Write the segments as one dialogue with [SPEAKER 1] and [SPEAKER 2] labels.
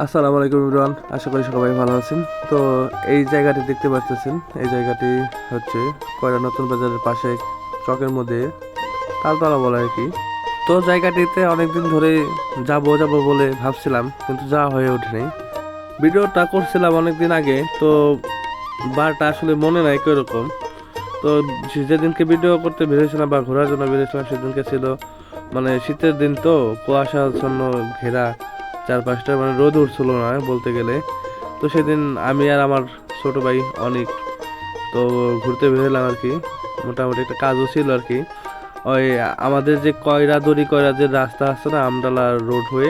[SPEAKER 1] আসসালামু আলাইকুম এভরিওয়ান, আশা করি সবাই ভালো আছেন। তো এই জায়গাটি দেখতে পাচ্ছেন, এই জায়গাটি হচ্ছে কয়রা নতুন বাজারের পাশে চকের মধ্যে তালতলা বলে আর কি। তো জায়গাটিতে অনেকদিন ধরে যাব বলে ভাবছিলাম, কিন্তু যাওয়া হয়ে ওঠেনি। ভিডিওটা করছিলাম অনেকদিন আগে, তো বারটা আসলে মনে নাই কিরকম। তো যেদিনকে ভিডিও করতে বেরিয়েছিলাম বা ঘোরার জন্য বেরিয়েছিলাম সেদিনকে ছিল মানে শীতের দিন, তো কুয়াশাচ্ছন্ন ঘেরা চারপাশটা, মানে রোদ উঠছিল না বলতে গেলে। তো সেদিন আমি আর আমার ছোট ভাই অনেক তো ঘুরতে বেরোলাম আর কি। মোটামুটি একটা কাজও ছিল আর কি। ওই আমাদের যে কয়রা যে রাস্তা আছে না, আমডালা রোড হয়ে,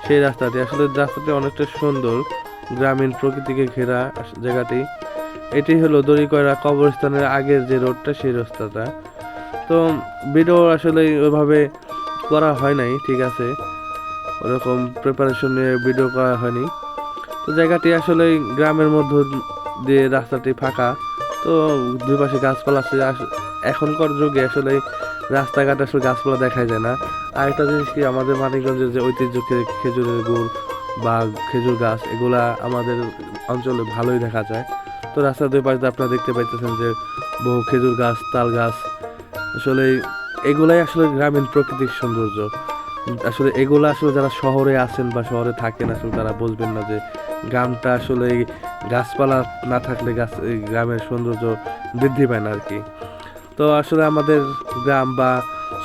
[SPEAKER 1] সেই রাস্তাটি আসলে রাস্তাটি অনেকটা সুন্দর, গ্রামীণ প্রকৃতিকে ঘেরা জায়গাটি। এটি হলো দড়িকয়রা কবরস্থানের আগের যে রোডটা, সেই রাস্তাটা। তো ভিডিও আসলে ওইভাবে করা হয় নাই, ঠিক আছে, ওরকম প্রিপারেশন নিয়ে ভিডিও করা হয়নি। তো জায়গাটি আসলে গ্রামের মধ্য দিয়ে রাস্তাটি ফাঁকা, তো দুই পাশে গাছপালা আছে। এখনকার যুগে আসলে রাস্তাঘাট আসলে গাছপালা দেখা যায় না। আর একটা জিনিস কি, আমাদের মানিকগঞ্জের যে ঐতিহ্য খেজুরের গুড় বা খেজুর গাছ, এগুলা আমাদের অঞ্চলে ভালোই দেখা যায়। তো রাস্তার দুই পাশে আপনারা দেখতে পাইতেছেন যে বহু খেজুর গাছ, তাল গাছ। আসলে এগুলাই আসলে গ্রামীণ প্রাকৃতিক সৌন্দর্য। আসলে এগুলো আসলে যারা শহরে আছেন বা শহরে থাকেন, আসলে তারা বুঝবেন না যে গ্রামটা আসলে গাছপালা না থাকলে এই গ্রামের সৌন্দর্য বৃদ্ধি পায় না আর কি। তো আসলে আমাদের গ্রাম বা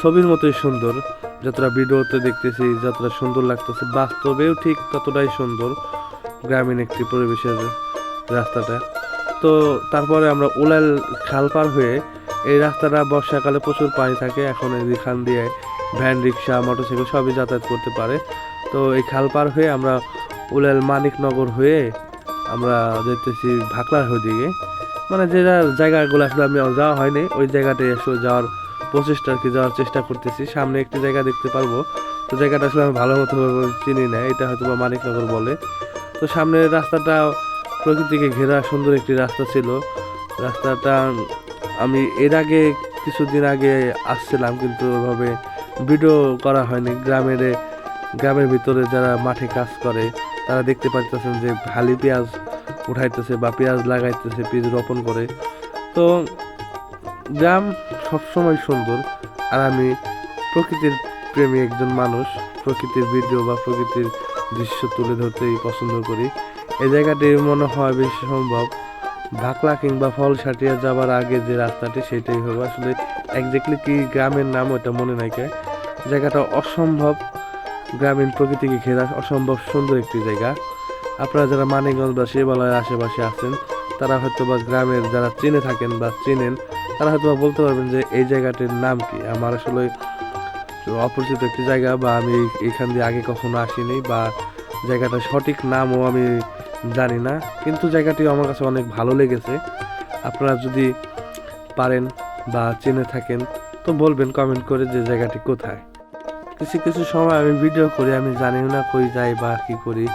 [SPEAKER 1] ছবির মতোই সুন্দর, যতটা ভিডিওতে দেখতেছি যতটা সুন্দর লাগতেছে, বাস্তবেও ঠিক ততটাই সুন্দর গ্রামীণ একটি পরিবেশের রাস্তাটা। তো তারপরে আমরা উলাল খাল পার হয়ে, এই রাস্তাটা বর্ষাকালে প্রচুর পানি থাকে, এখন এখান দিয়ে ভ্যান, রিক্সা, মোটরসাইকেল সবই যাতায়াত করতে পারে। তো এই খাল পার হয়ে আমরা উলাল মানিকনগর হয়ে আমরা যেতেছি ভাকলার দিকে। মানে যে জায়গাগুলো আসলে আমি যাওয়া হয়নি, ওই জায়গাটায় আসলে যাওয়ার প্রচেষ্টা আর কি, যাওয়ার চেষ্টা করতেছি। সামনে একটি জায়গা দেখতে পারবো, তো জায়গাটা আসলে আমি ভালো মতো চিনি না, এটা হয়তো বা মানিকনগর বলে। তো সামনের রাস্তাটা প্রকৃতিকে ঘেরা সুন্দর একটি রাস্তা ছিল। রাস্তাটা আমি এর আগে কিছুদিন আগে আসছিলাম, কিন্তু ওইভাবে ভিডিও করা হয়নি। গ্রামের ভিতরে যারা মাঠে কাজ করে তারা দেখতে পাচ্ছেন যে হালি পেঁয়াজ উঠাইতেছে বা পেঁয়াজ লাগাইতেছে, পেঁয়াজ রোপণ করে। তো গ্রাম সবসময় সুন্দর। আর আমি প্রকৃতির প্রেমী একজন মানুষ, প্রকৃতির ভিডিও বা প্রকৃতির দৃশ্য তুলে ধরতেই পছন্দ করি। এই জায়গাটি মনে হয় বেশি সম্ভব ভাকলা কিংবা ফলসাটিয়া যাবার আগে যে রাস্তাটি, সেটাই হবে আসলে। একজাক্টলি কি গ্রামের নাম ওটা মনে নাই কে। জায়গাটা অসম্ভব গ্রামীণ প্রকৃতিকে ঘেরা, অসম্ভব সুন্দর একটি জায়গা। আপনারা যারা মানিকগঞ্জ বা শিবালয়ের আশেপাশে আছেন, তারা হয়তো বা গ্রামের যারা চিনে থাকেন বা চিনেন, তারা হয়তো বা বলতে পারবেন যে এই জায়গাটির নাম কি। আমার আসলে অপরিচিত একটি জায়গা, বা আমি এখান দিয়ে আগে কখনো আসিনি, বা জায়গাটার সঠিক নামও আমি জানি না, কিন্তু জায়গাটি আমার কাছে অনেক ভালো লেগেছে। আপনারা যদি পারেন বা চিনে থাকেন তো বলবেন কমেন্ট করে যে জায়গাটি কোথায়। কিছু কিছু সময় আমি ভিডিও করি, আমি জানিও না কই যাই বা কি করি।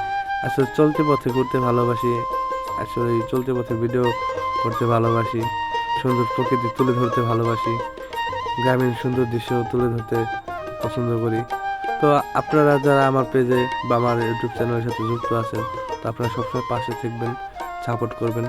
[SPEAKER 1] আসলে চলতে পথে করতে ভালোবাসি, আসলে চলতে পথে ভিডিও করতে ভালোবাসি, সুন্দর প্রকৃতি তুলে ধরতে ভালোবাসি, গ্রামীণ সুন্দর দৃশ্য তুলে ধরতে পছন্দ করি। তো আপনারা যারা আমার পেজে বা আমার ইউটিউব চ্যানেলের সাথে যুক্ত আছেন, তো আপনারা সবসময় পাশে থাকবেন, সাপোর্ট করবেন।